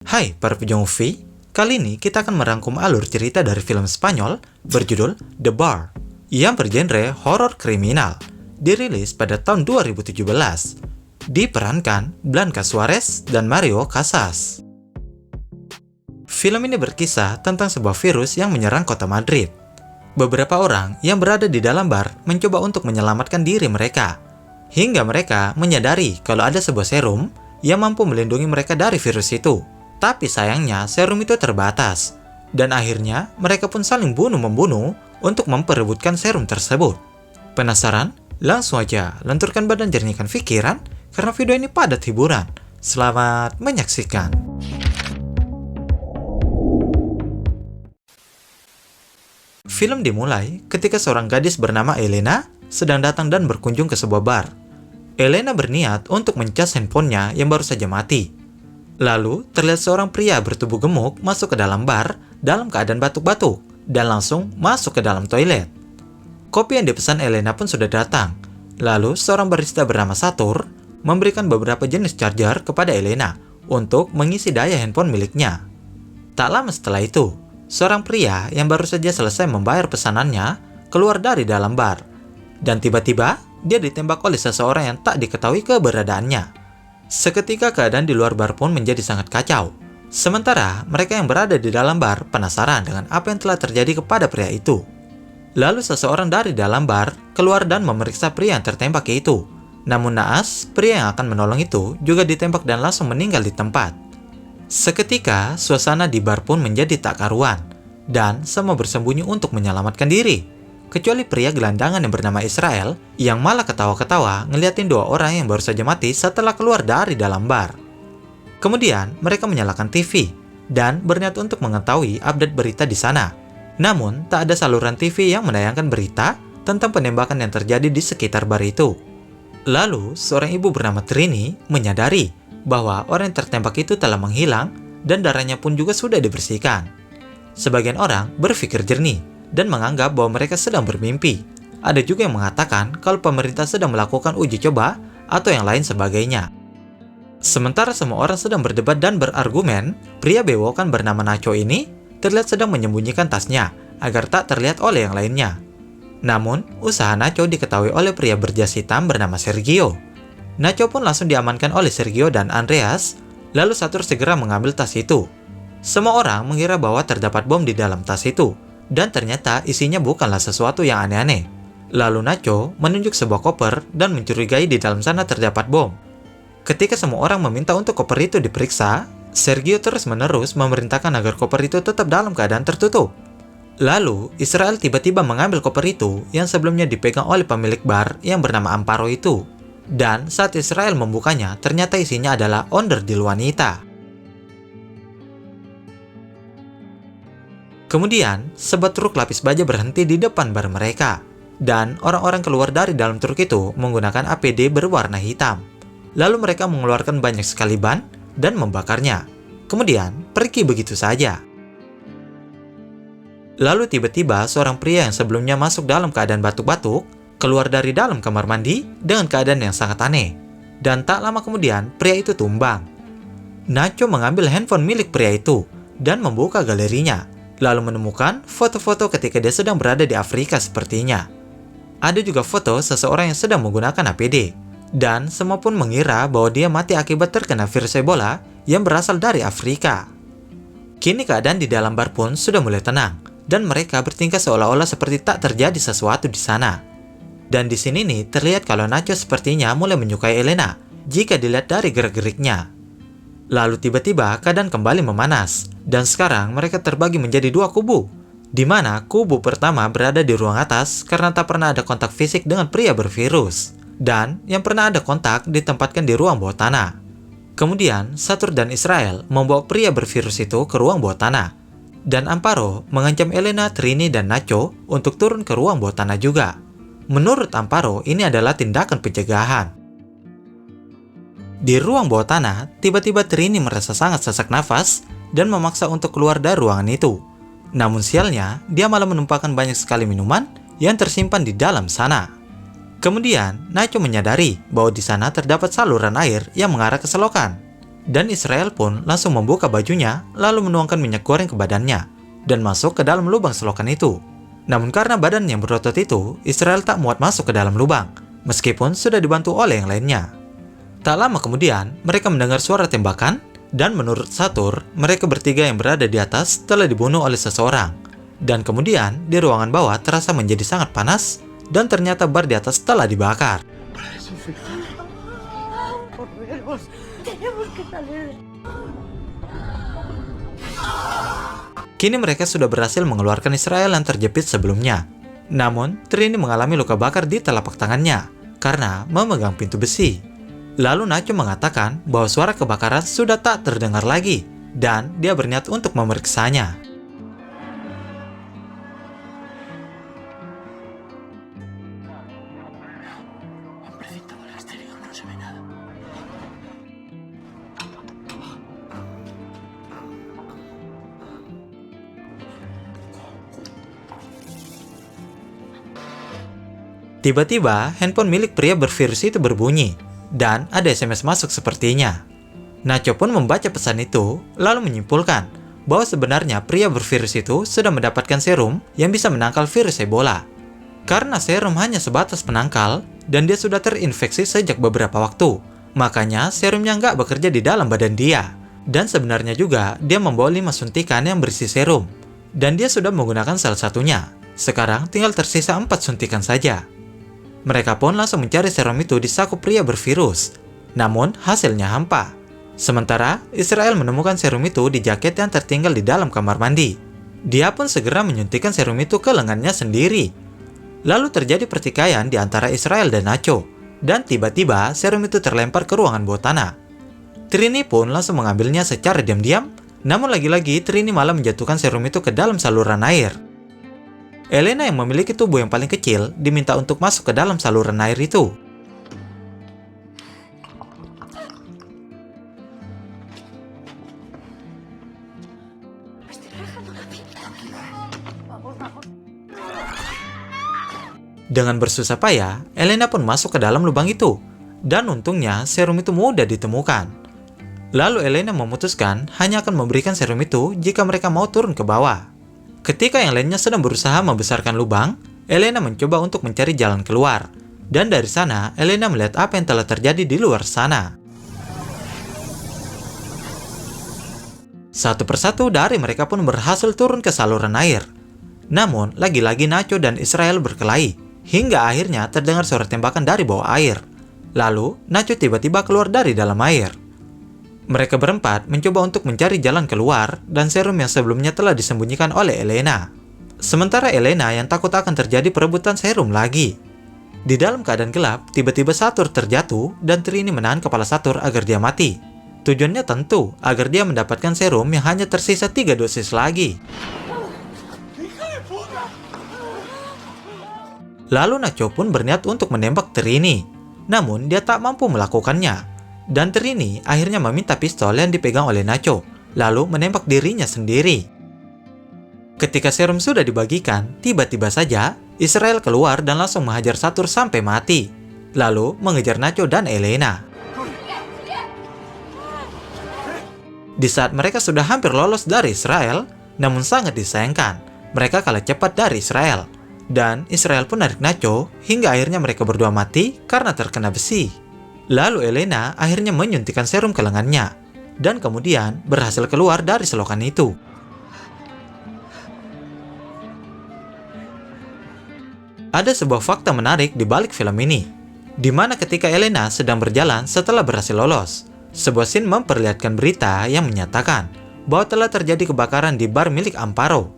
Hai para pejuang movie, kali ini kita akan merangkum alur cerita dari film Spanyol berjudul The Bar yang bergenre horor kriminal, dirilis pada tahun 2017. Diperankan Blanca Suarez dan Mario Casas. Film ini berkisah tentang sebuah virus yang menyerang kota Madrid. Beberapa orang yang berada di dalam bar mencoba untuk menyelamatkan diri mereka, hingga mereka menyadari kalau ada sebuah serum yang mampu melindungi mereka dari virus itu. Tapi sayangnya serum itu terbatas, dan akhirnya mereka pun saling bunuh-membunuh untuk memperebutkan serum tersebut. Penasaran? Langsung aja lenturkan badan, jernihkan pikiran, karena video ini padat hiburan. Selamat menyaksikan. Film dimulai ketika seorang gadis bernama Elena sedang datang dan berkunjung ke sebuah bar. Elena berniat untuk mencas handphonenya yang baru saja mati. Lalu, terlihat seorang pria bertubuh gemuk masuk ke dalam bar dalam keadaan batuk-batuk dan langsung masuk ke dalam toilet. Kopi yang dipesan Elena pun sudah datang. Lalu, seorang barista bernama Satur memberikan beberapa jenis charger kepada Elena untuk mengisi daya handphone miliknya. Tak lama setelah itu, seorang pria yang baru saja selesai membayar pesanannya keluar dari dalam bar. Dan tiba-tiba, dia ditembak oleh seseorang yang tak diketahui keberadaannya. Seketika keadaan di luar bar pun menjadi sangat kacau. Sementara mereka yang berada di dalam bar penasaran dengan apa yang telah terjadi kepada pria itu. Lalu seseorang dari dalam bar keluar dan memeriksa pria yang tertembak itu. Namun naas, pria yang akan menolong itu juga ditembak dan langsung meninggal di tempat. Seketika, suasana di bar pun menjadi tak karuan, dan semua bersembunyi untuk menyelamatkan diri. Kecuali pria gelandangan yang bernama Israel, yang malah ketawa-ketawa ngeliatin dua orang yang baru saja mati setelah keluar dari dalam bar. Kemudian, mereka menyalakan TV, dan berniat untuk mengetahui update berita di sana. Namun, tak ada saluran TV yang menayangkan berita tentang penembakan yang terjadi di sekitar bar itu. Lalu, seorang ibu bernama Trini menyadari bahwa orang yang tertembak itu telah menghilang dan darahnya pun juga sudah dibersihkan. Sebagian orang berpikir jernih dan menganggap bahwa mereka sedang bermimpi. Ada juga yang mengatakan kalau pemerintah sedang melakukan uji coba atau yang lain sebagainya. Sementara semua orang sedang berdebat dan berargumen, pria bewokan bernama Nacho ini terlihat sedang menyembunyikan tasnya agar tak terlihat oleh yang lainnya. Namun, usaha Nacho diketahui oleh pria berjas hitam bernama Sergio. Nacho pun langsung diamankan oleh Sergio dan Andreas, lalu Satur segera mengambil tas itu. Semua orang mengira bahwa terdapat bom di dalam tas itu, dan ternyata isinya bukanlah sesuatu yang aneh-aneh. Lalu Nacho menunjuk sebuah koper dan mencurigai di dalam sana terdapat bom. Ketika semua orang meminta untuk koper itu diperiksa, Sergio terus-menerus memerintahkan agar koper itu tetap dalam keadaan tertutup. Lalu, Israel tiba-tiba mengambil koper itu yang sebelumnya dipegang oleh pemilik bar yang bernama Amparo itu. Dan saat Israel membukanya, ternyata isinya adalah onderdil wanita. Kemudian, sebuah truk lapis baja berhenti di depan bar mereka, dan orang-orang keluar dari dalam truk itu menggunakan APD berwarna hitam. Lalu mereka mengeluarkan banyak sekali ban dan membakarnya. Kemudian, pergi begitu saja. Lalu tiba-tiba seorang pria yang sebelumnya masuk dalam keadaan batuk-batuk, keluar dari dalam kamar mandi dengan keadaan yang sangat aneh. Dan tak lama kemudian, pria itu tumbang. Nacho mengambil handphone milik pria itu dan membuka galerinya, lalu menemukan foto-foto ketika dia sedang berada di Afrika sepertinya. Ada juga foto seseorang yang sedang menggunakan APD, dan semua pun mengira bahwa dia mati akibat terkena virus Ebola yang berasal dari Afrika. Kini keadaan di dalam bar pun sudah mulai tenang, dan mereka bertingkah seolah-olah seperti tak terjadi sesuatu di sana. Dan di sini nih terlihat kalau Nacho sepertinya mulai menyukai Elena jika dilihat dari gerak-geriknya. Lalu tiba-tiba keadaan kembali memanas, dan sekarang mereka terbagi menjadi dua kubu, di mana kubu pertama berada di ruang atas karena tak pernah ada kontak fisik dengan pria bervirus, dan yang pernah ada kontak ditempatkan di ruang bawah tanah. Kemudian, Satur dan Israel membawa pria bervirus itu ke ruang bawah tanah, dan Amparo mengancam Elena, Trini, dan Nacho untuk turun ke ruang bawah tanah juga. Menurut Amparo, ini adalah tindakan pencegahan. Di ruang bawah tanah, tiba-tiba Trini merasa sangat sesak nafas dan memaksa untuk keluar dari ruangan itu. Namun sialnya, dia malah menumpahkan banyak sekali minuman yang tersimpan di dalam sana. Kemudian, Nacho menyadari bahwa di sana terdapat saluran air yang mengarah ke selokan. Dan Israel pun langsung membuka bajunya, lalu menuangkan minyak goreng ke badannya, dan masuk ke dalam lubang selokan itu. Namun karena badan yang berotot itu, Israel tak muat masuk ke dalam lubang, meskipun sudah dibantu oleh yang lainnya. Tak lama kemudian, mereka mendengar suara tembakan, dan menurut Satur, mereka bertiga yang berada di atas telah dibunuh oleh seseorang. Dan kemudian, di ruangan bawah terasa menjadi sangat panas, dan ternyata bar di atas telah dibakar. Kini mereka sudah berhasil mengeluarkan Israel yang terjepit sebelumnya. Namun, Trini mengalami luka bakar di telapak tangannya karena memegang pintu besi. Lalu Nacho mengatakan bahwa suara kebakaran sudah tak terdengar lagi dan dia berniat untuk memeriksanya. Tiba-tiba, handphone milik pria bervirus itu berbunyi, dan ada SMS masuk sepertinya. Nacho pun membaca pesan itu, lalu menyimpulkan bahwa sebenarnya pria bervirus itu sudah mendapatkan serum yang bisa menangkal virus Ebola. Karena serum hanya sebatas penangkal, dan dia sudah terinfeksi sejak beberapa waktu, makanya serumnya nggak bekerja di dalam badan dia. Dan sebenarnya juga, dia membawa 5 suntikan yang berisi serum, dan dia sudah menggunakan salah satunya. Sekarang tinggal tersisa 4 suntikan saja. Mereka pun langsung mencari serum itu di saku pria bervirus. Namun, hasilnya hampa. Sementara, Israel menemukan serum itu di jaket yang tertinggal di dalam kamar mandi. Dia pun segera menyuntikkan serum itu ke lengannya sendiri. Lalu terjadi pertikaian di antara Israel dan Nacho. Dan tiba-tiba, serum itu terlempar ke ruangan bawah tanah. Trini pun langsung mengambilnya secara diam-diam. Namun lagi-lagi, Trini malah menjatuhkan serum itu ke dalam saluran air. Elena yang memiliki tubuh yang paling kecil diminta untuk masuk ke dalam saluran air itu. Dengan bersusah payah, Elena pun masuk ke dalam lubang itu. Dan untungnya serum itu mudah ditemukan. Lalu Elena memutuskan hanya akan memberikan serum itu jika mereka mau turun ke bawah. Ketika yang lainnya sedang berusaha membesarkan lubang, Elena mencoba untuk mencari jalan keluar. Dan dari sana, Elena melihat apa yang telah terjadi di luar sana. Satu persatu dari mereka pun berhasil turun ke saluran air. Namun, lagi-lagi Nacho dan Israel berkelahi, hingga akhirnya terdengar suara tembakan dari bawah air. Lalu, Nacho tiba-tiba keluar dari dalam air. Mereka berempat mencoba untuk mencari jalan keluar dan serum yang sebelumnya telah disembunyikan oleh Elena. Sementara Elena yang takut akan terjadi perebutan serum lagi. Di dalam keadaan gelap, tiba-tiba Satur terjatuh dan Trini menahan kepala Satur agar dia mati. Tujuannya tentu agar dia mendapatkan serum yang hanya tersisa 3 dosis lagi. Lalu Nacho pun berniat untuk menembak Trini. Namun dia tak mampu melakukannya. Dan Trini akhirnya meminta pistol yang dipegang oleh Nacho, lalu menembak dirinya sendiri. Ketika serum sudah dibagikan, tiba-tiba saja Israel keluar dan langsung menghajar Satur sampai mati, lalu mengejar Nacho dan Elena. Di saat mereka sudah hampir lolos dari Israel, namun sangat disayangkan, mereka kalah cepat dari Israel. Dan Israel pun narik Nacho hingga akhirnya mereka berdua mati karena terkena besi. Lalu Elena akhirnya menyuntikkan serum ke lengannya, dan kemudian berhasil keluar dari selokan itu. Ada sebuah fakta menarik di balik film ini, di mana ketika Elena sedang berjalan setelah berhasil lolos, sebuah scene memperlihatkan berita yang menyatakan bahwa telah terjadi kebakaran di bar milik Amparo.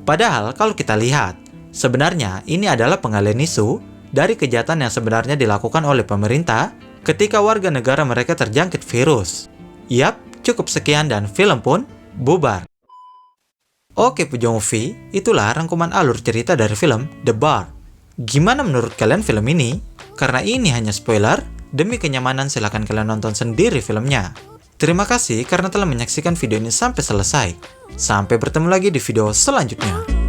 Padahal kalau kita lihat, sebenarnya ini adalah pengalian isu dari kejahatan yang sebenarnya dilakukan oleh pemerintah ketika warga negara mereka terjangkit virus. Yap, cukup sekian dan film pun bubar. Oke Pujo Movie, itulah rangkuman alur cerita dari film The Bar. Gimana menurut kalian film ini? Karena ini hanya spoiler, demi kenyamanan silahkan kalian nonton sendiri filmnya. Terima kasih karena telah menyaksikan video ini sampai selesai. Sampai bertemu lagi di video selanjutnya.